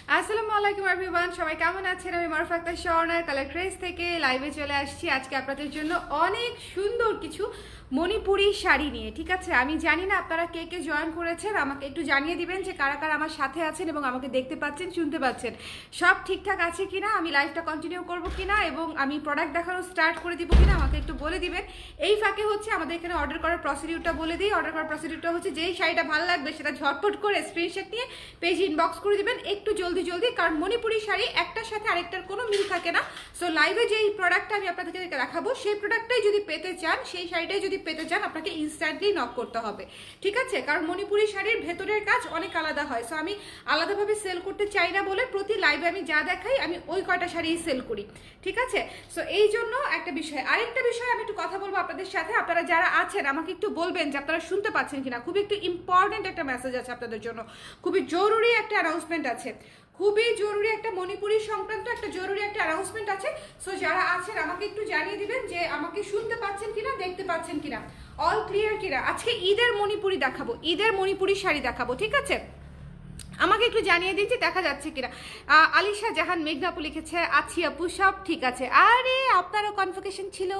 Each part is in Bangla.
আসসালামু আলাইকুম এভরিওয়ান, সবাই কেমন আছেন? আমি মারুফ আক্তার স্বর্ণার কালার ক্রেজ থেকে লাইভে চলে আসছি আজকে আপনাদের জন্য অনেক সুন্দর কিছু মণিপুরি শাড়ি নিয়ে। ঠিক আছে, আমি জানি না আপনারা কে কে জয়েন করেছেন, আমাকে একটু জানিয়ে দিবেন যে কারা কারা আমার সাথে আছেন এবং আমাকে দেখতে পাচ্ছেন, শুনতে পাচ্ছেন, সব ঠিকঠাক আছে কিনা, আমি লাইভটা কন্টিনিউ করব কিনা এবং আমি প্রোডাক্ট দেখানো স্টার্ট করে দিব কিনা আমাকে একটু বলে দিবেন। এই ফাঁকে হচ্ছে আমাদের এখানে অর্ডার করার প্রসিডিউরটা বলে দিই। অর্ডার করার প্রসিডিউরটা হচ্ছে যেই শাড়িটা ভালো লাগবে সেটা ঝটপট করে স্ক্রিনশট নিয়ে পেজ ইনবক্স করে দিবেন একটু জলদি, কারণ মণিপুরি শাড়ি একটার সাথে আরেকটার কোনো মিল থাকে না। সো লাইভে যেই প্রোডাক্টটা আমি আপনাদেরকে দেখাবো সেই প্রোডাক্টটাই যদি পেতে চান, সেই শাড়িটাই যদি পেতে চান, আপনাকে ইনস্ট্যান্টলি নক করতে হবে। ঠিক আছে, কারণ মণিপুরি শাড়ির ভেতরের কাজ অনেক আলাদা হয়। সো আমি আলাদাভাবে সেল করতে চাই না বলে প্রতি লাইভে আমি যা দেখাই আমি ওই কয়টা শাড়িই সেল করি। ঠিক আছে, সো এই জন্য একটা বিষয়। আরেকটা বিষয় আমি একটু কথা বলবো আপনাদের সাথে। আপনারা যারা আছেন আমাকে একটু বলবেন যে আপনারা শুনতে পাচ্ছেন কিনা। খুবই একটু ইম্পর্টেন্ট একটা মেসেজ আছে আপনাদের জন্য, খুবই জরুরি একটা অ্যানাউন্সমেন্ট আছে, খুবই জরুরি একটা মণিপুরি সংক্রান্ত একটা জরুরি একটা অ্যানাউন্সমেন্ট আছে। সো যারা আছেন আমাকে একটু জানিয়ে দিবেন যে আমাকে শুনতে পাচ্ছেন কিনা, দেখতে পাচ্ছেন কিনা, অল ক্লিয়ার কিনা। আজকে ঈদের মণিপুরি দেখাবো, ঈদের মণিপুরি শাড়ি দেখাবো। ঠিক আছে, আমাকে একটু জানিয়ে দিন যে দেখা যাচ্ছে কিনা। আলিশা জাহান মেঘনাপু লিখেছে আছি আপু, সব ঠিক আছে। আরে আপনারও কনভোকেশন ছিল,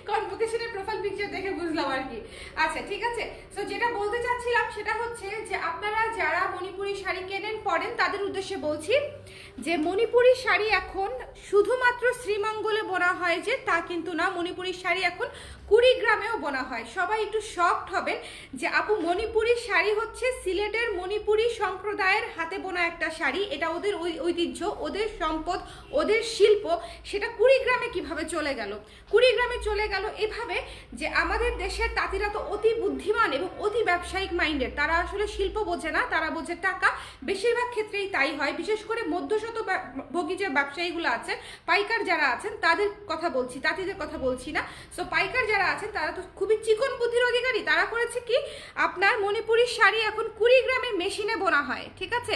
কনভোকেশনের প্রোফাইল পিকচার দেখে বুঝলাম আর কি। আচ্ছা ঠিক আছে, সো যেটা বলতে চাচ্ছিলাম সেটা হচ্ছে যে আপনারা যারা মণিপুরি শাড়ি কেনেন পরেন তাদের উদ্দেশ্যে বলছি যে মণিপুরি শাড়ি এখন শুধুমাত্র শ্রীমঙ্গলে বোনা হয় যে তা কিন্তু না। মণিপুরি শাড়ি এখন কুড়িগ্রামেও বোনা হয়। সবাই একটু শকড হবেন যে আপু মণিপুরি শাড়ি হচ্ছে সিলেটের মণিপুরি সম্প্রদায়ের হাতে বোনা একটা শাড়ি, এটা ওদের ঐতিহ্য, ওদের সম্পদ, ওদের শিল্প, সেটা কুড়িগ্রামে কিভাবে চলে গেল? কুড়িগ্রামে চলে গেল এভাবে যে আমাদের দেশের তাঁতিরা তো অতি বুদ্ধিমান এবং অতি ব্যবসায়িক মাইন্ডের। তারা আসলে শিল্প বোঝে না, তারা বোঝে টাকা। বেশিরভাগ ক্ষেত্রেই তাই হয়, বিশেষ করে মধ্যশতভোগী যে ব্যবসায়ীগুলো আছেন, পাইকার যারা আছেন তাদের কথা বলছি, তাঁতিদের কথা বলছি না। সো পাইকার যারা আছেন তারা তো খুবই চিকন বুদ্ধির অধিকারী। তারা করেছে কি, আপনার মণিপুরি শাড়ি এখন কুড়িগ্রামে মেশিনে বোনা হয়। ঠিক আছে,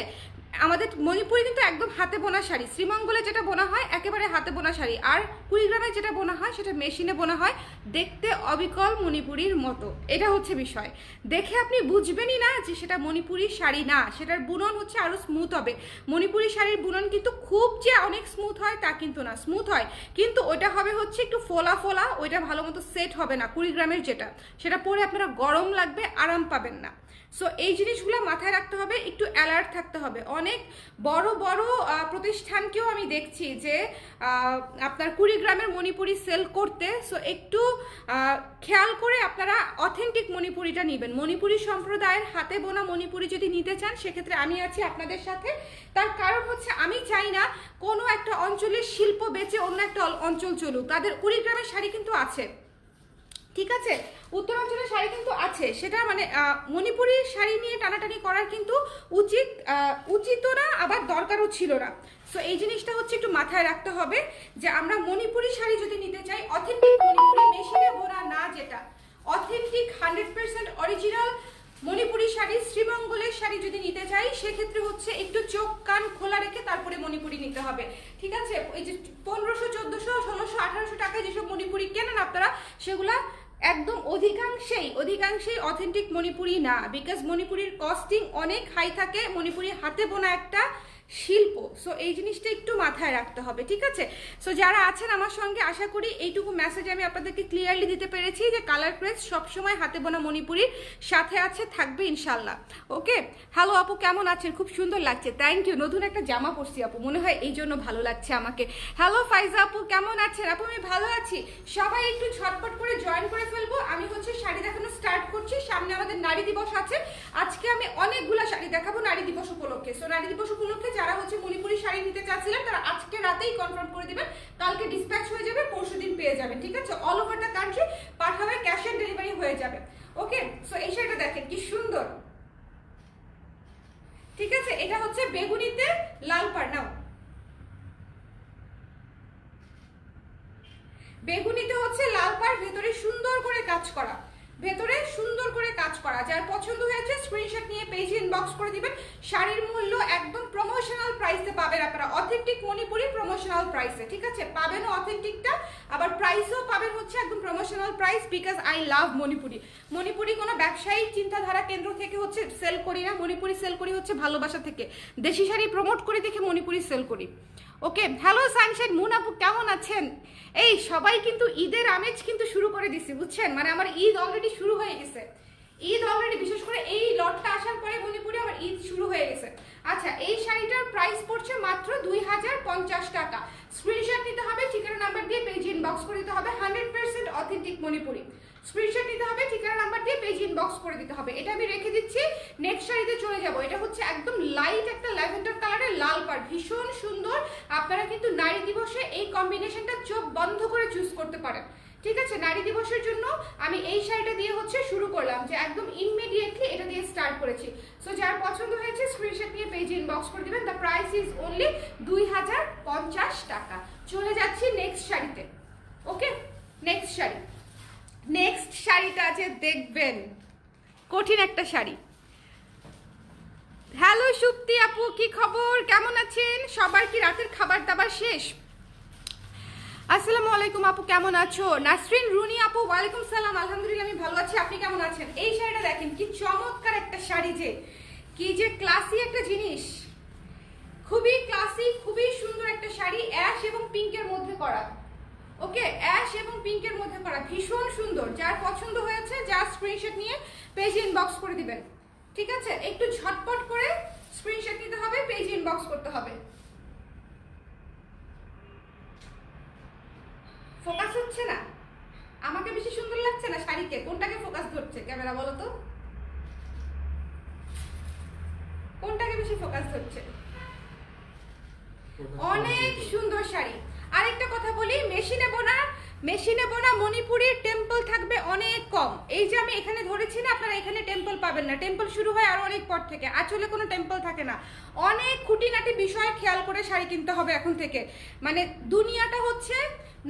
আমাদের মণিপুরি কিন্তু একদম হাতে বোনা শাড়ি। শ্রীমঙ্গলে যেটা বোনা হয় একেবারে হাতে বোনা শাড়ি, আর কুড়িগ্রামে যেটা বোনা হয় সেটা মেশিনে বোনা হয়, দেখতে অবিকল মণিপুরির মতো। এটা হচ্ছে বিষয়, দেখে আপনি বুঝবেনই না যে সেটা মণিপুরি শাড়ি না, সেটার বুনন হচ্ছে আরো স্মুথ হবে। মণিপুরি শাড়ির বুনন কিন্তু খুব যে অনেক স্মুথ হয় তা কিন্তু না, স্মুথ হয় কিন্তু ওইটা হবে হচ্ছে একটু ফোলা ফোলা, ওইটা ভালো মতো সেট হবে না। কুড়িগ্রামের যেটা, সেটা পরে আপনারা গরম লাগবে, আরাম পাবেন না। সো এই জিনিসগুলো মাথায় রাখতে হবে, একটু অ্যালার্ট থাকতে হবে। অনেক বড় বড় প্রতিষ্ঠানকেও আমি দেখছি যে আপনার কুড়িগ্রামের মণিপুরি সেল করতে। সো একটু খেয়াল করে আপনারা অথেন্টিক মণিপুরিটা নেবেন। মণিপুরি সম্প্রদায়ের হাতে বোনা মণিপুরি যদি নিতে চান সেক্ষেত্রে আমি আছি আপনাদের সাথে। তার কারণ হচ্ছে আমি চাই না কোনো একটা অঞ্চলের শিল্প বেচে অন্য একটা অঞ্চল চলুক। তাদের কুড়িগ্রামের শাড়ি কিন্তু আছে, ঠিক আছে, উত্তরাঞ্চলের শাড়ি কিন্তু আছে, সেটা মানে মণিপুরি শাড়ি নিয়ে টানাটানি করার কিন্তু উচিতও না, আবার দরকারও ছিল না। সো এই জিনিসটা হচ্ছে একটু মাথায় রাখতে হবে যে আমরা মণিপুরি শাড়ি যদি নিতে চাই, অথেন্টিক মণিপুরি মেশিনে বোনা না, যেটা অথেন্টিক 100% অরিজিনাল মণিপুরি শাড়ি, শ্রীমঙ্গলের শাড়ি যদি নিতে চাই সেক্ষেত্রে হচ্ছে একটু চোখ কান খোলা রেখে তারপরে মণিপুরি নিতে হবে। ঠিক আছে, ওই যে 1500, 1400, 1600, 1800 টাকায় যেসব মণিপুরি কেনেন আপনারা, সেগুলা একদম অধিকাংশেই অথেন্টিক মণিপুরি না। বিকজ মণিপুরির কস্টিং অনেক হাই থাকে, মণিপুরি হাতে বোনা একটা শিল্প। সো এই জিনিসটা একটু মাথায় রাখতে হবে। ঠিক আছে, সো যারা আছেন আমার সঙ্গে, আশা করি এইটুকু মেসেজ আমি আপনাদেরকে ক্লিয়ারলি দিতে পেরেছি যে কালার ক্রেজ সবসময় হাতে বোনা মণিপুরির সাথে আছে, থাকবে ইনশাল্লাহ। ওকে, হ্যালো আপু কেমন আছেন? খুব সুন্দর লাগছে, থ্যাংক ইউ। নতুন একটা জামা পরছি আপু, মনে হয় এই জন্য ভালো লাগছে আমাকে। হ্যালো ফাইজা আপু কেমন আছেন? আপু আমি ভালো আছি। সবাই একটু ঝটপট করে জয়েন করে ফেলবো। আমি হচ্ছে শাড়ি দেখানো স্টার্ট করছি। সামনে আমাদের নারী দিবস আছে, আজকে আমি অনেকগুলো শাড়ি দেখাবো নারী দিবস উপলক্ষে। সো নারী দিবস উপলক্ষে যারা হচ্ছে মণিপুরি শাড়ি নিতে চাচ্ছিলেন তারা আজকে রাতেই কনফার্ম করে দিবেন, কালকে ডিসপ্যাচ হয়ে যাবে, পরশুদিন পেয়ে যাবেন। ঠিক আছে, অল ওভার দ্য কান্ট্রি পাঠাবে, ক্যাশ অন ডেলিভারি হয়ে যাবে। ওকে, সো এই শাড়িটা দেখেন কি সুন্দর। ঠিক আছে, এটা হচ্ছে বেগুনিতে লাল পাড়, নাও বেগুনিতে হচ্ছে লাল পাড়, ভেতরে সুন্দর করে কাজ করা, ভেতরে সুন্দর করে কাজ করা। যার পছন্দ হয়েছে স্ক্রিনশট নিয়ে পেজে ইনবক্স করে দিবেন। শাড়ির মূল্য একদম প্রমোশনাল প্রাইসে পাবেন আপনারা, অথেন্টিক মণিপুরি প্রমোশনাল প্রাইসে, ঠিক আছে? পাবেন অথেন্টিকটা, আবার প্রাইসও পাবেন হচ্ছে একদম promotional price, because I love Manipuri. Manipuri কোনো ব্যবসায়িক চিন্তাধারা কেন্দ্র থেকে হচ্ছে সেল করি না, মণিপুরি সেল করি হচ্ছে ভালোবাসা থেকে। দেশি শাড়ি প্রমোট করে দেখে মণিপুরি সেল করি। ওকে, হ্যালো সানশাইন মুন আপু, কেমন আছেন? এই সবাই কিন্তু ঈদের আমেজ কিন্তু শুরু করে দিছি, বুঝছেন? মানে আমার ঈদ অলরেডি শুরু হয়ে গেছে, ঈদ অলরেডি, বিশেষ করে এই লটটা আসার পরে মণিপুরে আমার ঈদ শুরু হয়ে গেছে। আচ্ছা, এই শাড়িটার প্রাইস পড়ছে মাত্র 2050 টাকা। স্ক্রিনশট নিতে হবে, ঠিকানা নাম্বার দিয়ে পেজে ইনবক্স করে দিতে হবে। 100% অথেন্টিক মণিপুরি। স্ক্রিনশট নিতে হবে, ঠিকানা নাম্বার দিয়ে পেজে ইনবক্স করে দিতে হবে। এটা আমি রেখে দিচ্ছি, নেক্সট শাড়িতে চলে যাব। এটা হচ্ছে একদম লাইট একটা ল্যাভেন্ডার কালারের লাল পাড়, ভীষণ সুন্দর। আপনারা কিন্তু নারী দিবসে এই কম্বিনেশনটা চোখ বন্ধ করে চুজ করতে পারেন, ঠিক আছে? নারী দিবসের জন্য আমি এই শাড়িটা দিয়ে হচ্ছে শুরু করলাম, যে একদম ইমিডিয়েটলি এটা দিয়ে স্টার্ট করেছি। সো যার পছন্দ হয়েছে স্ক্রিনশট নিয়ে পেজে ইনবক্স করে দিবেন। দ্য প্রাইস ইজ অনলি 2050 টাকা। চলে যাচ্ছি নেক্সট শাড়িতে। ওকে, নেক্সট শাড়ি, নেক্সট শাড়িটা যে দেখবেন কঠিন একটা শাড়ি। হ্যালো সুপ্তি আপু, কি খবর, কেমন আছেন? সবার কি রাতের খাবার দাবার শেষ? আসসালামু আলাইকুম আপু, কেমন আছো? নাসরিন রুনি আপু, ওয়ালাইকুম সালাম, আলহামদুলিল্লাহ আমি ভালো আছি, আপনি কেমন আছেন? এই শাড়িটা দেখেন কি চমৎকার একটা শাড়ি, যে কি যে ক্লাসি একটা জিনিস, খুবই ক্লাসি, খুবই সুন্দর একটা শাড়ি, অ্যাশ এবং পিঙ্কের মধ্যে করা। ওকে, অ্যাশ এবং পিঙ্কের মধ্যে করা, ভীষণ সুন্দর। যার পছন্দ হয়েছে যার স্ক্রিনশট নিয়ে পেজে ইনবক্স করে দিবেন, ঠিক আছে? একটু ঝটপট করে স্ক্রিনশট নিতে হবে, পেজে ইনবক্স করতে হবে। ফোকাস হচ্ছে না, আমাকে বেশি সুন্দর লাগছে না শাড়িকে? কোনটাকে ফোকাস ধরছে ক্যামেরা, বলো তো কোনটাকে বেশি ফোকাস ধরছে? অনেক সুন্দর শাড়ি। আরেকটা কথা বলি, মেশিনে বোনা মণিপুরের টেম্পল থাকবে অনেক কম। এই যে আমি এখানে ধরেছি না, আপনারা এখানে টেম্পল পাবেন না, টেম্পল শুরু হয় আর অনেক পর থেকে। আঁচলে কোনো টেম্পল থাকে না। অনেক খুঁটিনাটি বিষয় খেয়াল করে শাড়ি কিনতে হবে এখন থেকে, মানে দুনিয়াটা হচ্ছে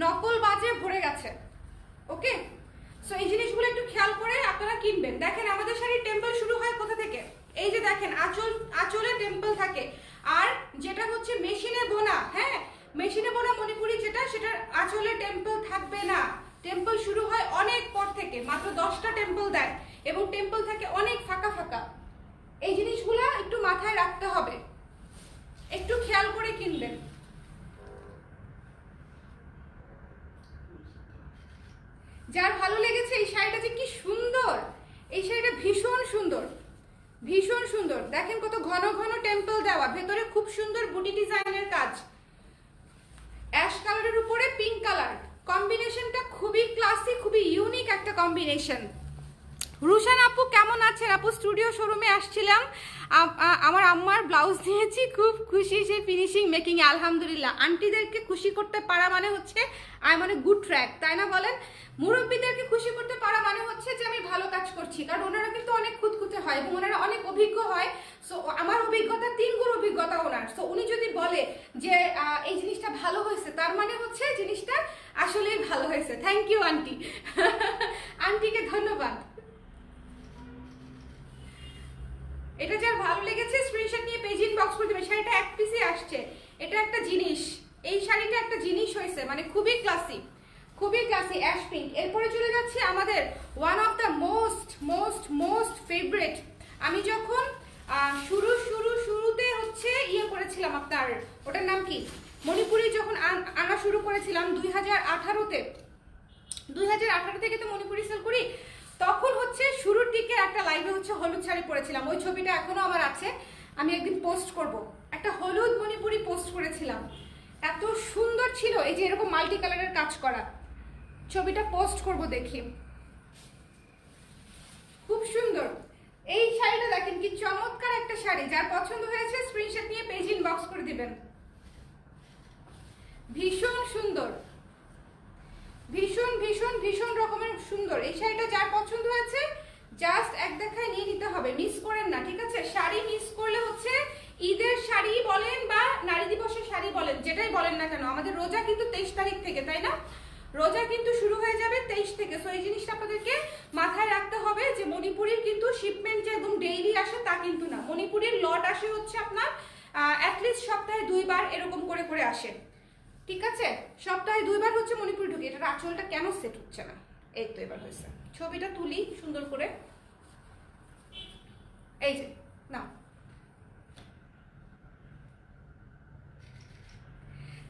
নকল বাজে ভরে গেছে। ওকে, সো এই জিনিসগুলো একটু খেয়াল করে আপনারা কিনবেন। দেখেন আমাদের শাড়ির টেম্পল শুরু হয় কোথা থেকে? এই যে দেখেন আঁচলে টেম্পল থাকে। আর যেটা হচ্ছে মেশিনে বোনা, হ্যাঁ মেশিনে বোনা মণিপুরি যেটা, সেটার আঁচলে টেম্পল থাকবে না। টেম্পল শুরু হয় অনেক পর থেকে, মাত্র 10টা টেম্পল দেয়, এবং টেম্পল থাকে অনেক ফাঁকা ফাঁকা। এই জিনিসগুলো একটু মাথায় রাখতে হবে, একটু খেয়াল করে কিনবেন। যার ভালো লেগেছে এই শাড়িটা, যে কি সুন্দর, এই শাড়িটা ভীষণ সুন্দর, ভীষণ সুন্দর। দেখেন কত ঘন ঘন টেম্পল দেওয়া, ভেতরে খুব সুন্দর বুটি ডিজাইনের কাজ, অ্যাশ কালারের উপরে পিঙ্ক কালার, কম্বিনেশনটা খুবই ক্লাসি, খুবই ইউনিক একটা কম্বিনেশন। রুশান আপু কেমন আছেন? আপু স্টুডিও শোরুমে আসছিলাম, আমার আম্মার ব্লাউজ নিয়েছি, খুব খুশি সে ফিনিশিং মেকিং এ, আলহামদুলিল্লাহ। আন্টিদেরকে খুশি করতে পারা মানে হচ্ছে আই মানে গুড ট্র্যাক, তাই না বলেন? মুরব্বীদেরকে খুশি করতে পারা মানে হচ্ছে যে আমি ভালো কাজ করছি, কারণ ওনারা কিন্তু অনেক খুঁতখুঁতে হয় এবং ওনারা অনেক অভিজ্ঞ হয়। সো আমার অভিজ্ঞতা 3 গুণ অভিজ্ঞতা ওনার। সো উনি যদি বলে যে এই জিনিসটা ভালো হয়েছে, তার মানে হচ্ছে জিনিসটা আসলেই ভালো হয়েছে। থ্যাংক ইউ আন্টি, আন্টিকে ধন্যবাদ। এটা যার ভালো লেগেছে স্ক্রিনশট নিয়ে পেজ ইনবক্স করে দেবেন। শাড়িটা এক পিসে আসছে, এটা একটা জিনিস, এই শাড়িটা একটা জিনিস হয়েছে, মানে খুবই ক্লাসি, খুবই ক্লাসি, অ্যাশ পিঙ্ক। এরপরে চলে যাচ্ছে আমাদের one of the most favourite. আমি যখন শুরুতে হচ্ছে ইয়ে করেছিলাম, আপনার ওটার নাম কি, মণিপুরি যখন আনা শুরু করেছিলাম 2018-তে, 2018 থেকে তো মণিপুরি সেল করি, তখন হচ্ছে শুরুর দিকে একটা লাইভে হচ্ছে হলুদ শাড়ি পরেছিলাম। ওই ছবিটা এখনো আমার আছে, আমি একদিন পোস্ট করব। একটা হলুদ মণিপুরি পোস্ট করেছিলাম, এত সুন্দর ছিল, এই যে এরকম মাল্টি কালারের কাজ করা। ছবিটা পোস্ট করব, দেখি, খুব সুন্দর। এই শাড়িটা দেখেন কি চমৎকার একটা শাড়ি। যার পছন্দ হয়েছে স্ক্রিনশট নিয়ে পেজ ইনবক্স করে দিবেন। ভীষণ সুন্দর, ভীষণ ভীষণ ভীষণ রকমের সুন্দর। এই শাড়িটা যার পছন্দ হয়েছে জাস্ট এক দেখায় নিয়ে নিতে হবে, মিস করেন না, ঠিক আছে? শাড়ি মিস করলে হচ্ছে ঈদের শাড়ি বলেন বা নারী দিবসের শাড়ি বলেন, যেটাই বলেন না কেন, আমাদের রোজা কিন্তু 23 তারিখ থেকে, তাই না? রোজা কিন্তু শুরু হয়ে যাবে 23 থেকে। সো এই জিনিসটা আপনাদেরকে মাথায় রাখতে হবে যে মণিপুরির কিন্তু শিপমেন্ট যে একদম ডেইলি আসে তা কিন্তু না। মণিপুরির লট আসে হচ্ছে আপনার অ্যাটলিস্ট সপ্তাহে 2 বার এরকম করে করে আসে, ঠিক আছে? সপ্তাহে 2 বার হচ্ছে মণিপুরি ঢুকে। এটা আঁচলটা কেন সেট হচ্ছে না? এই তো এবার হয়েছে। ছবিটা তুলি সুন্দর করে, এই যে না।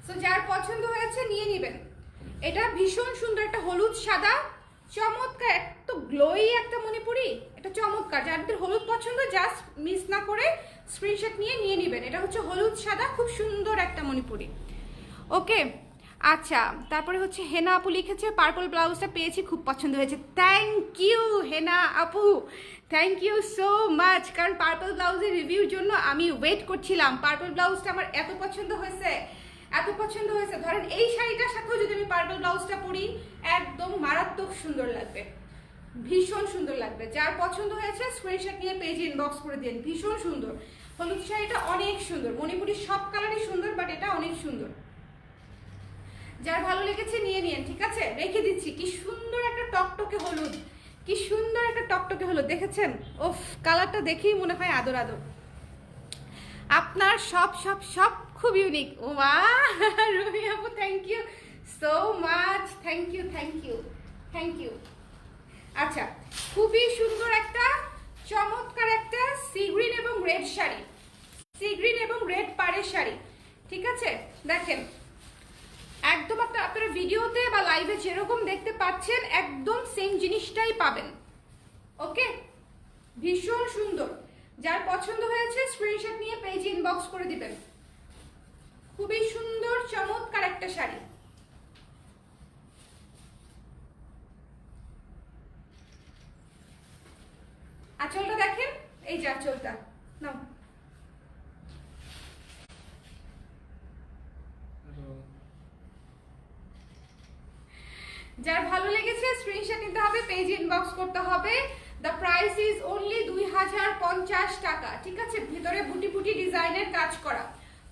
সো যার পছন্দ হয়েছে নিয়ে নেবেন। এটা ভীষণ সুন্দর একটা হলুদ সাদা চমৎকার, এত গ্লোই একটা মণিপুরি, এটা চমৎকার। যাদের হলুদ পছন্দ জাস্ট মিস না করে স্ক্রিনশট নিয়ে নেবেন। এটা হচ্ছে হলুদ সাদা, খুব সুন্দর একটা মণিপুরি। ওকে, আচ্ছা, তারপরে হচ্ছে হেনা আপু লিখেছে পার্পল ব্লাউজটা পেয়েছি, খুব পছন্দ হয়েছে। থ্যাংক ইউ হেনা আপু, থ্যাংক ইউ সো মাচ। কারণ পার্পল ব্লাউজের রিভিউর জন্য আমি ওয়েট করছিলাম। পার্পল ব্লাউজটা আমার এত পছন্দ হয়েছে, এত পছন্দ হয়েছে। ধরেন এই শাড়িটার সাথেও যদি আমি পার্পল ব্লাউজটা পরি একদম মারাত্মক সুন্দর লাগবে, ভীষণ সুন্দর লাগবে। যার পছন্দ হয়েছে স্ক্রিনশট নিয়ে পেজে ইনবক্স করে দিন। ভীষণ সুন্দর হলুদ শাড়িটা, অনেক সুন্দর। মণিপুরির সব কালারই সুন্দর, বাট এটা অনেক সুন্দর। যার ভালো লেগেছে নিয়ে নিন, ঠিক আছে? রেখে দিচ্ছি। কি সুন্দর একটা টকটকে হলুদ, কি সুন্দর একটা টকটকে হলুদ, দেখেছেন? ওফ, কালারটা দেখেই মনে হয় আদর আদর। আপনার সব সব সব খুব ইউনিক। ও মা, রুমি আপু thank you so much, thank you thank you thank you. আচ্ছা, খুবই সুন্দর একটা চমৎকার একটা সি গ্রিন এবং রেড শাড়ি, সি গ্রিন এবং রেড পাড়ের শাড়ি, ঠিক আছে? দেখেন একদম আপনারা ভিডিওতে বা লাইভে যেরকম দেখতে পাচ্ছেন একদম সেম জিনিসটাই পাবেন। ওকে, ভীষণ সুন্দর। যার পছন্দ হয়েছে স্ক্রিনশট নিয়ে পেজে ইনবক্স করে দিবেন। খুবই সুন্দর চমৎকার একটা শাড়ি। আঁচলটা দেখেন, এই যে আঁচলটা নাও। যার ভালো লেগেছে স্ক্রিনশট নিতে হবে, পেজ ইনবক্স করতে হবে। দ্য প্রাইস ইজ অনলি 2050 টাকা, ঠিক আছে? ভিতরে বুটি বুটি ডিজাইনের কাজ করা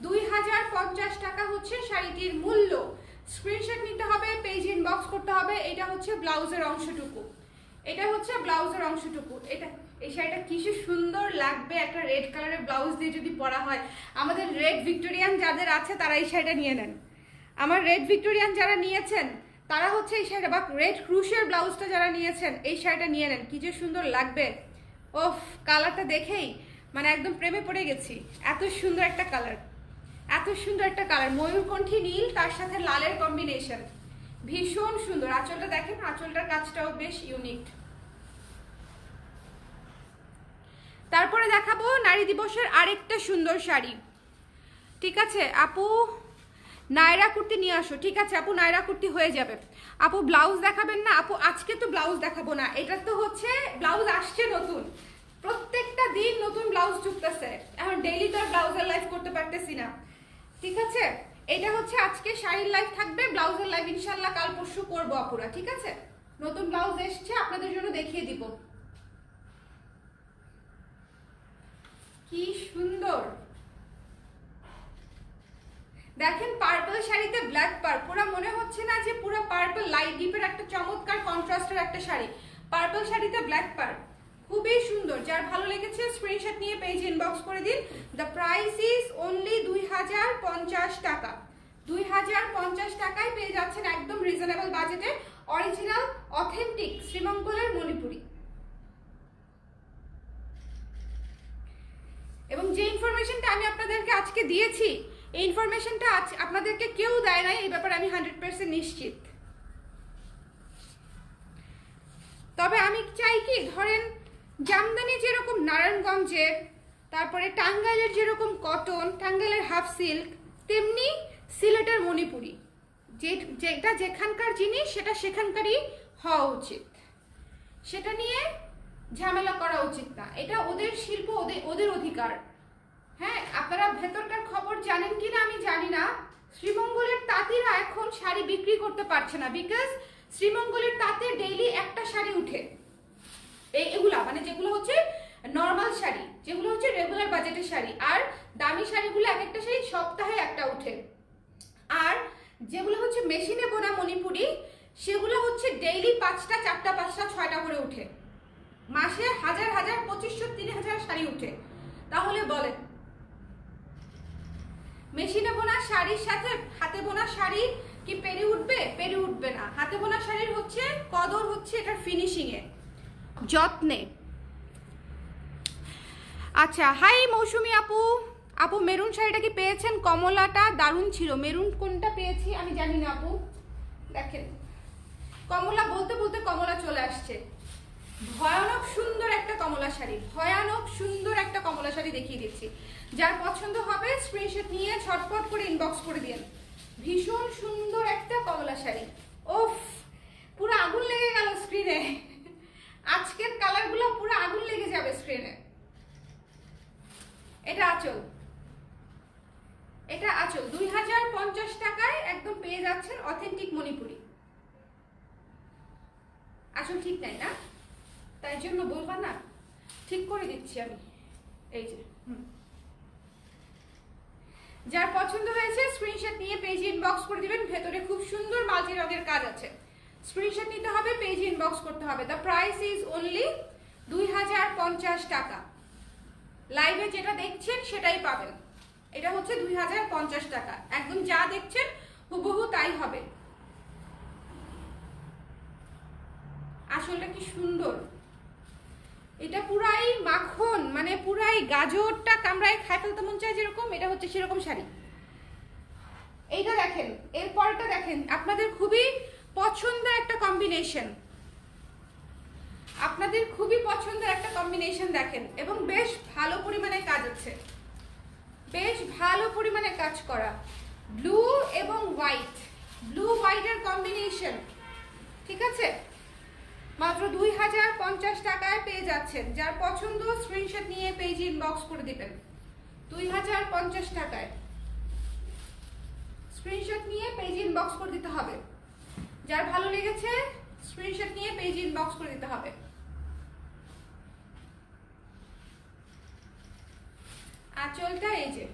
2050 টাকা হচ্ছে শাড়িটির মূল্য। স্ক্রিনশট নিতে হবে, পেজ ইনবক্স করতে হবে। এটা হচ্ছে ব্লাউজের অংশটুকু, এটা হচ্ছে ব্লাউজের অংশটুকু। এটা এই শাড়িটা কি সুন্দর লাগবে একটা রেড কালারের ব্লাউজ দিয়ে যদি পরা হয়। আমাদের রেড ভিক্টোরিয়ান যাদের আছে তারা এই শাড়িটা নিয়ে নেন। আমার রেড ভিক্টোরিয়ান যারা নিয়েছেন তারা হচ্ছে এই শাড়িটা, বা রেড ক্রুশের ব্লাউজটা যারা নিয়েছেন এই শাড়িটা নিয়ে নেন। কি যে সুন্দর লাগবে। ওফ, কালারটা দেখেই মানে একদম প্রেমে পড়ে গেছি। এত সুন্দর একটা কালার, এত সুন্দর একটা কালার, ময়ূরকণ্ঠী নীল তার সাথে লালের কম্বিনেশন, ভীষণ সুন্দর। আঁচলটা দেখেন, আঁচলটার কাজটাও বেশ ইউনিক। তারপরে দেখাবো নারী দিবসের আরেকটা সুন্দর শাড়ি, ঠিক আছে? আপু নায়রা কুর্তি নিয়ে আসো, ঠিক আছে আপু, নায়রা কুর্তি হয়ে যাবে। আপু ব্লাউজ দেখাবেন না? আপু আজকে তো ব্লাউজ দেখাবো না, এটা তো হচ্ছে ব্লাউজ আসছে নতুন, প্রত্যেকটা দিন নতুন ব্লাউজ ঢুকতেছে। এখন ডেইলি তো আর ব্লাউজের লাইভ করতে পারতেছি না, ঠিক আছে? এটা হচ্ছে আজকে শাড়ির লাইভ থাকবে, ব্লাউজের লাইভ ইনশাল্লাহ কাল পরশু করবো আপুরা, ঠিক আছে? নতুন ব্লাউজ এসছে, আপনাদের জন্য দেখিয়ে দিব। কি সুন্দর দেখেন, পার্পল শাড়িতে ব্ল্যাক পার, পুরো মনে হচ্ছে না যে পুরো পার্পল, লাইট ডিপের একটা চমৎকার কন্ট্রাস্টের একটা শাড়ি। পার্পল শাড়িতে ব্ল্যাক পার, খুবই সুন্দর। যার ভালো লেগেছে স্ক্রিনশট নিয়ে পেজে ইনবক্স করে দিন। দ্য প্রাইস ইজ অনলি 2050 টাকা। 2050 টাকায় পেয়ে যাচ্ছেন একদম রিজনেবল বাজেটে অরিজিনাল অথেন্টিক শ্রীমঙ্গলের মণিপুরি। এবং যে ইনফরমেশনটা আমি আপনাদেরকে আজকে দিয়েছি, এই ইনফরমেশনটা আপনাদেরকে কেউ দেয় নাই, এই ব্যাপারে আমি 100% নিশ্চিত। তবে আমি চাই কি, ধরেন জামদানি যেরকম নারায়ণগঞ্জের, তারপরে টাঙ্গাইলের যেরকম কটন, টাঙ্গাইলের হাফ সিল্ক, তেমনি সিলেটের মণিপুরি, যেটা যেখানকার জিনিস সেটা সেখানকারই হওয়া উচিত, সেটা নিয়ে ঝামেলা করা উচিত না। এটা ওদের শিল্প, ওদের অধিকার। হ্যাঁ, আপনারা ভেতরকার খবর জানেন কিনা আমি জানি না, শ্রীমঙ্গলের তাঁতিরা এখন শাড়ি বিক্রি করতে পারছে না, বিকজ শ্রীমঙ্গলের তাঁতে ডেইলি একটা শাড়ি উঠে। এগুলা মানে যেগুলো হচ্ছে নর্মাল শাড়ি, যেগুলো হচ্ছে রেগুলার বাজেটের শাড়ি, আর দামি শাড়িগুলো এক একটা শাড়ি সপ্তাহে একটা উঠে। আর যেগুলো হচ্ছে মেশিনে বোনা মণিপুরি, সেগুলো হচ্ছে ডেইলি 5টা 4টা 5টা 6টা করে উঠে, মাসে হাজার হাজার 2500 3000 শাড়ি উঠে। তাহলে বলেন মেশিনে বোনা শাড়ির সাথে হাতে বোনা শাড়ি কি পেরে উঠবে? পেরে উঠবে না। হাতে বোনা শাড়ির হচ্ছে কদর হচ্ছে এটার ফিনিশিং এ, যত্নে। আচ্ছা, হাই মৌসুমি আপু। আপু মেরুন শাড়িটা কি পেয়েছেন? কমলাটা দারুণ ছিল। মেরুন কোনটা পেয়েছি আমি জানি না আপু, দেখেন কমলা বলতে বলতে কমলা চলে আসছে। ভয়ানক সুন্দর একটা কমলা শাড়ি, ভয়ানক সুন্দর একটা কমলা শাড়ি দেখিয়ে দিচ্ছি। যার পছন্দ হবে স্ক্রিনশট নিয়ে ঝটপট করে ইনবক্স করে দিন। ভীষণ সুন্দর একটা কমলা শাড়ি। ওফ, পুরো আগুন লেগে গেল স্ক্রিনে। আজকের কালারগুলো পুরো আগুন লেগে যাবে স্ক্রিনে। এটা আঁচল, এটা আঁচল 2050 টাকায় একদম পেয়ে যাচ্ছেন অথেন্টিক মণিপুরি। আঁচল ঠিক নাই না, তাই জন্য বলবা না, ঠিক করে দিচ্ছি আমি। এই যে যার পছন্দ হয়েছে স্ক্রিনশট নিয়ে পেজে ইনবক্স করে দিবেন। ভেতরে খুব সুন্দর মাল্টি রঙের কাজ আছে। স্ক্রিনশট নিতে হবে, পেজে ইনবক্স করতে হবে। দ্য প্রাইস ইজ অনলি 2050 টাকা। লাইভে যেটা দেখছেন সেটাই পাবেন। এটা হচ্ছে 2050 টাকা, একদম যা দেখছেন হুবহু তাই হবে। আসলে কি সুন্দর, এটা পুরাই মাখন, মানে পুরাই গাজরটা কামড়ায় খায় ফেলতে মন চায় যেরকম, এটা হচ্ছে সেরকম শাড়ি। এইটা দেখেন, এরপরটা দেখেন, আপনাদের খুবই পছন্দের একটা কম্বিনেশন, আপনাদের খুবই পছন্দের একটা কম্বিনেশন দেখেন, এবং বেশ ভালো পরিমাণে কাজ আছে, বেশ ভালো পরিমাণে কাজ করা। ব্লু এবং হোয়াইট, ব্লু হোয়াইটের কম্বিনেশন, ঠিক আছে? মাত্র 2050 টাকায় পেয়ে যাচ্ছেন। যার পছন্দ স্ক্রিনশট নিয়ে পেজে ইনবক্স করে দিবেন। 2050 টাকায় স্ক্রিনশট নিয়ে পেজে ইনবক্স করে দিতে হবে। যার ভালো লেগেছে স্ক্রিনশট নিয়ে পেজে ইনবক্স করে দিতে হবে। আঁচলটা এই যে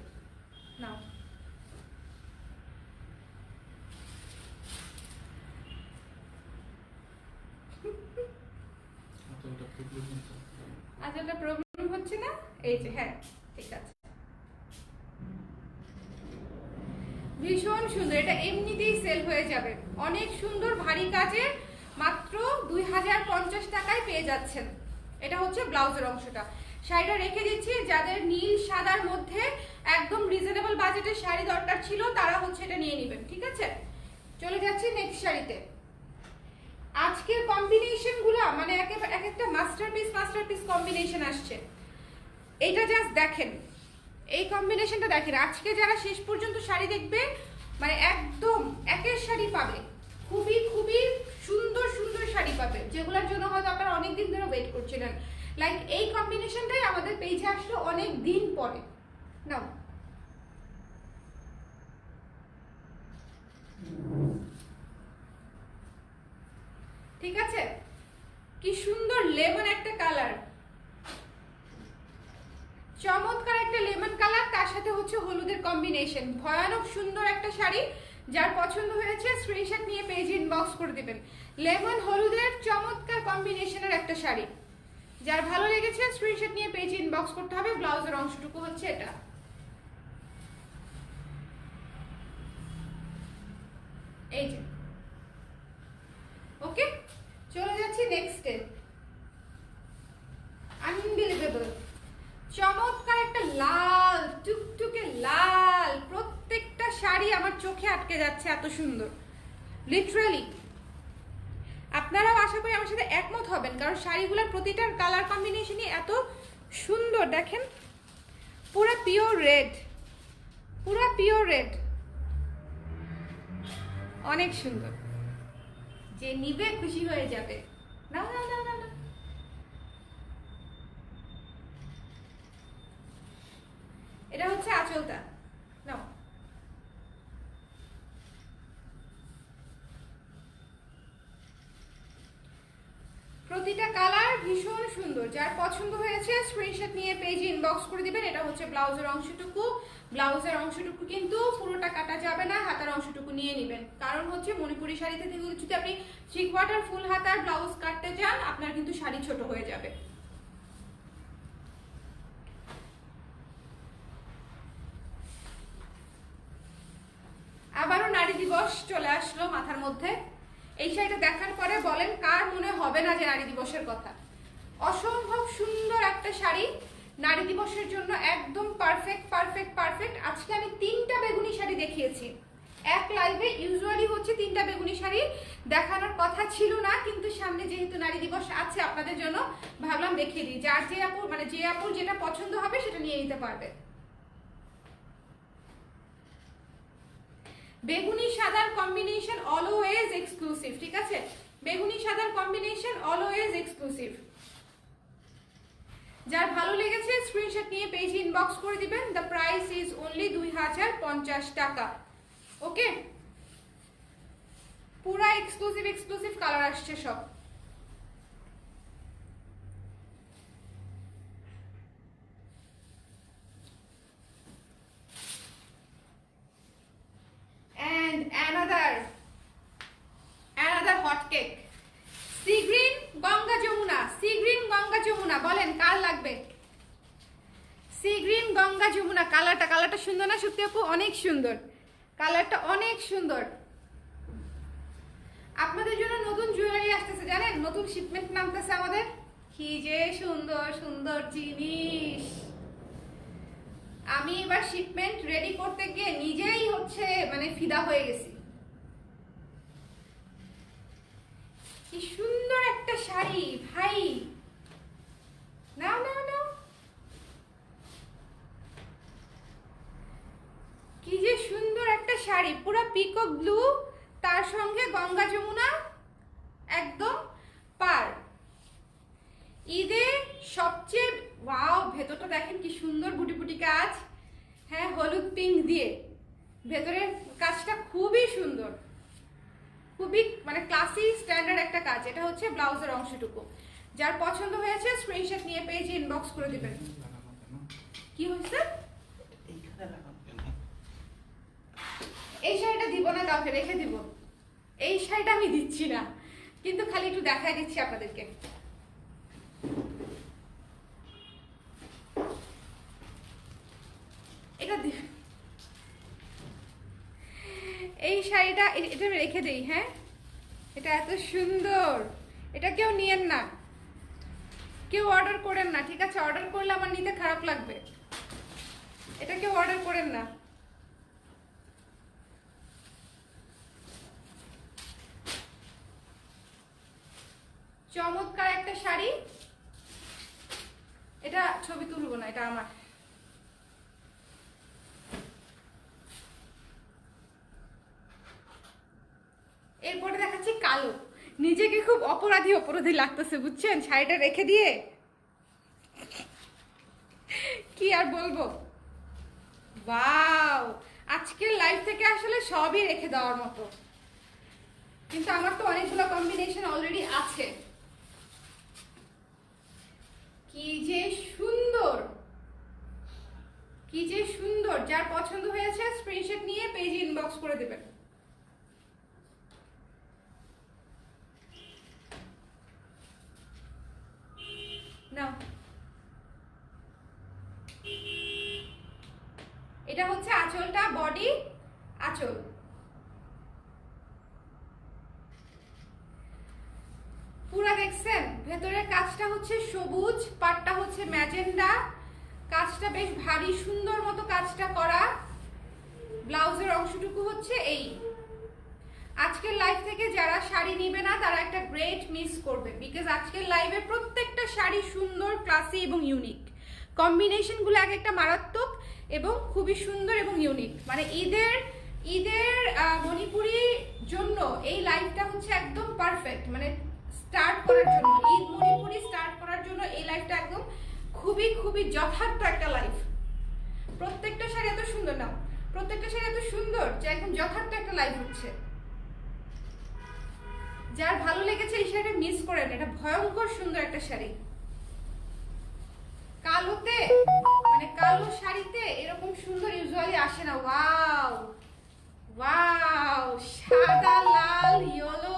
নাও, আঁচলটা প্রবলেম হচ্ছে না, এই যে, হ্যাঁ ঠিক আছে। ভীষণ সুন্দর, এটা এমনিতেই সেল হয়ে যাবে। অনেক সুন্দর ভারী কাজে মাত্র 2050 টাকায় পেয়ে যাচ্ছেন। এটা হচ্ছে ব্লাউজের অংশটা। শাড়িটা রেখে দিচ্ছি, যাদের নীল সাদার মধ্যে একদম রিজনেবল বাজেটের শাড়ি দরকার ছিল তারা হচ্ছে এটা নিয়ে নেবেন, ঠিক আছে? চলে যাচ্ছি নেক্সট শাড়িতে। আজকের কম্বিনেশন গুলা মানে এক একটা মাস্টারপিস কম্বিনেশন আসছে। এইটা জাস্ট দেখেন, এই কম্বিনেশনটা দেখেন। আজকে যারা শেষ পর্যন্ত শাড়ি দেখবে মানে একদম একের শাড়ি পাবে, খুবই খুবই সুন্দর সুন্দর শাড়ি পাবে, যেগুলোর জন্য হয়তো আপনারা অনেকদিন ধরে ওয়েট করছিলেন। লাইক এই কম্বিনেশনটাই আমাদের পেজে আসলো অনেক দিন পরে। নাও, ঠিক আছে? কি সুন্দর লেমন একটা কালার, চমৎকার একটা লেমন কালার, তার সাথে হচ্ছে হলুদের কম্বিনেশন। ভয়ানক সুন্দর একটা শাড়ি। যার পছন্দ হয়েছে স্ক্রিনশট নিয়ে পেজে ইনবক্স করে দিবেন। লেমন হলুদের চমৎকার কম্বিনেশনের একটা শাড়ি। যার ভালো লেগেছে স্ক্রিনশট নিয়ে পেজে ইনবক্স করতে হবে। ব্লাউজের অংশটুকু হচ্ছে এটা। এই যে, ওকে, চলে যাচ্ছি নেক্সটে। আনবিলিভেবল, চমৎকার একটা লাল, টুকটুকে লাল, প্রত্যেকটা শাড়ি আমার চোখে আটকে যাচ্ছে, এত সুন্দর। লিটারালি আপনারাও আশা করি আমার সাথে একমত হবেন, কারণ শাড়িগুলোর প্রতিটার কালার কম্বিনেশনই এত সুন্দর। দেখেন, পুরো পিওর রেড, পুরো পিওর রেড, অনেক সুন্দর। যে নিবে খুশি হয়ে যাবে। না না না না, এটা হচ্ছে আঁচলটা। নাও, প্রতিটা কালার ভীষণ সুন্দর। যার পছন্দ হয়েছে স্ক্রিনশট নিয়ে পেজে ইনবক্স করে দিবেন। এটা হচ্ছে ব্লাউজের অংশটুকু। ব্লাউজের অংশটুকু কিন্তু পুরোটা কাটা যাবে না, হাতার অংশটুকু নিয়ে নেবেন। কারণ হচ্ছে মণিপুরি শাড়িতে যদি আপনি 3/4 ফুল হাতার ব্লাউজ কাটতে যান, আপনার কিন্তু শাড়ি ছোট হয়ে যাবে। আবারও নারী দিবস চলে আসলো মাথার মধ্যে। এই শাড়িটা দেখার পরে বলেন কার মনে হবে না যে নারী দিবসের কথা। অসম্ভব সুন্দর একটা শাড়ি, নারী দিবসের জন্য একদম পারফেক্ট পারফেক্ট পারফেক্ট। আজকে আমি 3টা বেগুনি শাড়ি দেখিয়েছি এক লাইভে। ইউজুয়ালি হচ্ছে 3টা বেগুনি শাড়ি দেখানোর কথা ছিল না, কিন্তু সামনে যেহেতু নারী দিবস আছে আপনাদের জন্য ভাবলাম দেখিয়ে দিই। যার যে আপুর মানে যে আপুর যেটা পছন্দ হবে সেটা নিয়ে নিতে পারবে। বেগুনি সাদার কম্বিনেশন অলওয়েজ এক্সক্লুসিভ, ঠিক আছে? বেগুনি সাদার কম্বিনেশন অলওয়েজ এক্সক্লুসিভ। যার ভালো লেগেছে স্ক্রিনশট নিয়ে পেজ ইনবক্স করে দিবেন। দ্য প্রাইস ইজ অনলি 2050 টাকা। ওকে, পুরা এক্সক্লুসিভ এক্সক্লুসিভ কালার আসছে সব। And another hot cake, sea green Ganga Jamuna. Sea green Ganga Jamuna, বলেন কার লাগবে? সি গ্রিন গঙ্গা যমুনা কালারটা সুন্দর না সত্যি আপু? অনেক সুন্দর কালারটা, অনেক সুন্দর। আপনাদের জন্য নতুন জুয়েলারি আসতেছে জানেন, নতুন শিপমেন্ট নামতেছে আমাদের। কি যে সুন্দর সুন্দর জিনিস। আমি এবার শিপমেন্ট রেডি করতে গিয়ে নিজেই হচ্ছে মানে ফিদা হয়ে গেছি। কি সুন্দর একটা শাড়ি ভাই, নাও নাও নাও। কি যে সুন্দর একটা শাড়ি, পুরো পিকক ব্লু, তার সঙ্গে গঙ্গা যমুনা একদম পার। ঈদে সবচেয়ে ওয়াও, ভেতরটা দেখেন কি সুন্দর বুটি বুটি কাজ। হ্যাঁ, হলুদ পিঙ্ক দিয়ে ভেতরের কাজটা খুবই সুন্দর, খুবই মানে ক্লাসি স্ট্যান্ডার্ড একটা কাজ। এটা হচ্ছে ব্লাউজের অংশটুকু। যার পছন্দ হয়েছে স্ক্রিনশট নিয়ে পেজে ইনবক্স করে দিবেন। কি হয়েছে? এই শাড়িটা দিব না কাউকে, রেখে দিব। এই শাড়িটা আমি দিচ্ছি না, কিন্তু খালি একটু দেখাই দিচ্ছি আপনাদেরকে। এটা এই শাড়িটা এটা আমি রেখে দেই। হ্যাঁ, এটা এত সুন্দর, এটা কেউ নিয়েন না, কেউ অর্ডার করেন না, ঠিক আছে? অর্ডার করলে আমার নিতে খারাপ লাগবে। এটা কেউ অর্ডার করেন না। চমৎকার একটা শাড়ি। এটা ছবি তুলবো না, এটা আমার। এরপরে দেখাচ্ছি কালো। নিজেকে খুব অপরাধী অপরাধী লাগতেছে বুঝছেন, শাড়িটা রেখে দিয়ে। কি আর বলবো, ওয়াও। আজকের লাইভ থেকে আসলে সবই রেখে দেওয়ার মতো, কিন্তু আমার তো অনেকগুলো কম্বিনেশন অলরেডি আছে। কি যে সুন্দর, কি যে সুন্দর। যার পছন্দ হয়েছে স্ক্রিনশট নিয়ে পেজে ইনবক্স করে দেবেন। নাও, এটা হচ্ছে আঁচলটা, বডি আঁচল। পুরা দেখছেন ভেতরের কাজটা হচ্ছে সবুজ, পাটটা হচ্ছে ম্যাজেন্ডা, কাজটা বেশ ভারী সুন্দর মতো কাজটা করা। ব্লাউজের অংশটুকু হচ্ছে এই। আজকের লাইভ থেকে যারা শাড়ি নিবে না তারা একটা গ্রেট মিস করবে, বিকজ আজকের লাইভে প্রত্যেকটা শাড়ি সুন্দর, ক্লাসি এবং ইউনিক। কম্বিনেশনগুলো এক একটা মারাত্মক এবং খুবই সুন্দর এবং ইউনিক। মানে ঈদের মণিপুরি জন্য এই লাইভটা হচ্ছে একদম পারফেক্ট। মানে স্টার্ট করার জন্য, ঈদ মণিপুরি স্টার্ট করার জন্য এই লাইভটা একদম খুবই খুবই যথার্থ একটা লাইভ। প্রত্যেকটা শাড়ি এত সুন্দর, না প্রত্যেকটা শাড়ি এত সুন্দর যে একদম যথার্থ একটা লাইভ হচ্ছে। যার ভালো লেগেছে এই শাড়িটা মিস করেন, এটা ভয়ঙ্কর সুন্দর একটা শাড়ি। কালোতে মানে কালো শাড়িতে এরকম সুন্দর ইউজুয়ালি আসে না। ওয়াও ওয়াও, সাদা লাল ইয়েলো।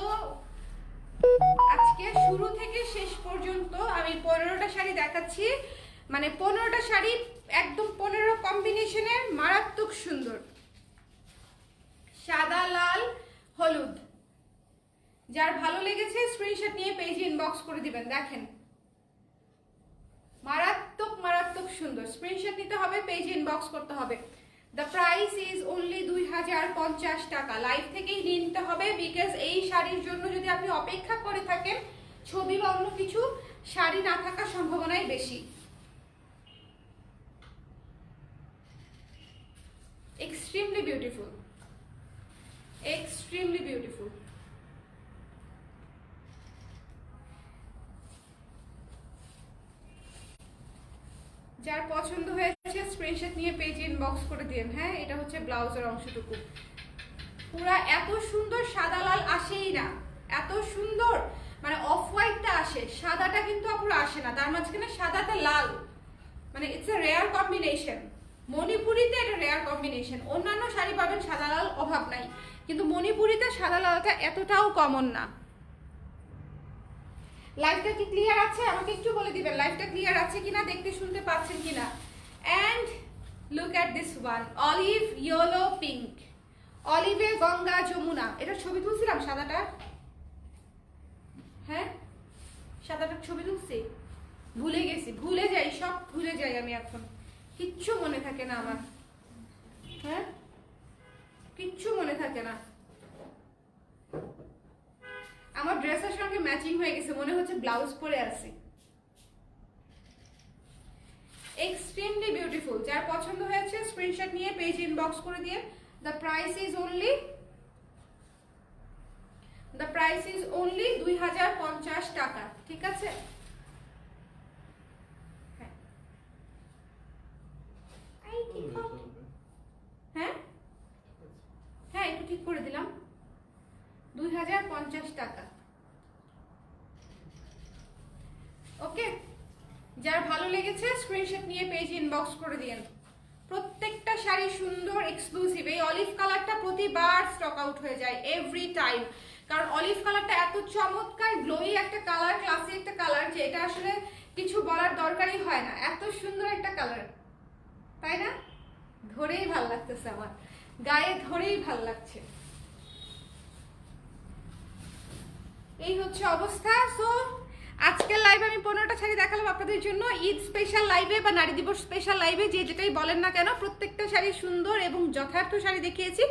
আজকে শুরু থেকে শেষ পর্যন্ত আমি 15টা শাড়ি দেখাচ্ছি, মানে 15টা শাড়ি একদম 15 কম্বিনেশনের মারাত্মক সুন্দর। সাদা লাল হলুদ, যার ভালো লেগেছে স্ক্রিনশট নিয়ে পেজে ইনবক্স করে দিবেন। দেখেন মারাত্মক মারাত্মক সুন্দর, স্ক্রিনশট নিতে হবে, পেজে ইনবক্স করতে হবে। দ্য প্রাইস ইজ অনলি 2050 টাকা। লাইভ থেকেই নিতে হবে, বিকজ এই শাড়ির জন্য যদি আপনি অপেক্ষা করে থাকেন ছবি বা অন্য কিছু শাড়ি না থাকার সম্ভাবনাই বেশি। Extremely beautiful, extremely beautiful. যার পছন্দ হয়েছে স্ক্রিনশট নিয়ে পেজে ইনবক্স করে দিন। হ্যাঁ, এটা হচ্ছে ব্লাউজের অংশটুকু। পুরা এত সুন্দর সাদা লাল আসেই না, এত সুন্দর মানে অফ হোয়াইটটা আসে, সাদাটা কিন্তু আপুরা আসে না। তার মাঝখানে সাদাটা লাল, মানে ইটস এ রেয়ার কম্বিনেশন। মণিপুরিতে এটা রেয়ার কম্বিনেশন। অন্যান্য শাড়ি পাবেন সাদা লাল, অভাব নাই, কিন্তু মণিপুরিতে সাদা লালটা এতটাও কমন না। লাইভটা কি ক্লিয়ার আছে? আমাকে একটু বলে দিবেন লাইভটা ক্লিয়ার আছে কিনা, দেখতে শুনতে পাচ্ছেন কিনা। And look at this one, olive yellow pink, অলিভে গঙ্গা যমুনা। এটা ছবি তুলছিলাম সাদাটা, হ্যাঁ সাদাটার ছবি তুলছি, ভুলে গেছি, ভুলে যাই, সব ভুলে যাই আমি এখন, কিচ্ছু মনে থাকে না আমার। হ্যাঁ, কিচ্ছু মনে থাকে না। আমার ড্রেসের সঙ্গে ম্যাচিং হয়ে গেছে, মনে হচ্ছে ব্লাউজ পরে আছি। Extremely beautiful. যার পছন্দ হয়েছে স্ক্রিনশট নিয়ে পেজ ইনবক্স করে দিয়ে। দ্য প্রাইস ইজ অনলি 2050 টাকা। ঠিক আছে, হ্যাঁ হ্যাঁ হ্যাঁ একটু ঠিক করে দিলাম, 2050 টাকা। ওকে, যার ভালো লেগেছে স্ক্রিনশট নিয়ে পেজে ইনবক্স করে দিন। প্রত্যেকটা শাড়ি সুন্দর, এক্সক্লুসিভ। এই অলিভ কালারটা প্রতিবার স্টক আউট হয়ে যায়, এভরি টাইম। কারণ অলিভ কালারটা এত চমৎকার গ্লোই একটা কালার, ক্লাসি একটা কালার, যে এটা আসলে কিছু বলার দরকারই হয় না। এত সুন্দর একটা কালার, তাই না? ধরেই ভাল লাগতেছে, আমার গায়ে ধরেই ভাল লাগছে। এই হচ্ছে অবস্থা। সো আজকের লাইভে আমি 15টা শাড়ি দেখালাম আপনাদের জন্য। ঈদ স্পেশাল লাইভে বা নারী দিবস স্পেশাল লাইভে যে যেটাই বলেন না কেন, প্রত্যেকটা শাড়ি সুন্দর এবং যথার্থ শাড়ি দেখিয়েছি।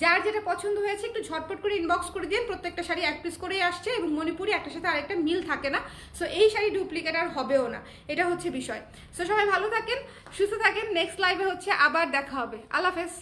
যার যেটা পছন্দ হয়েছে একটু ঝটপট করে ইনবক্স করে দিন। প্রত্যেকটা শাড়ি এক পিস করেই আসছে এবং মণিপুরি একটার সাথে আরেকটা মিল থাকে না। সো এই শাড়ি ডুপ্লিকেট আর হবেও না, এটা হচ্ছে বিষয়। সো সবাই ভালো থাকেন, সুস্থ থাকেন। নেক্সট লাইভে হচ্ছে আবার দেখা হবে। আল্লাহ হাফেজ।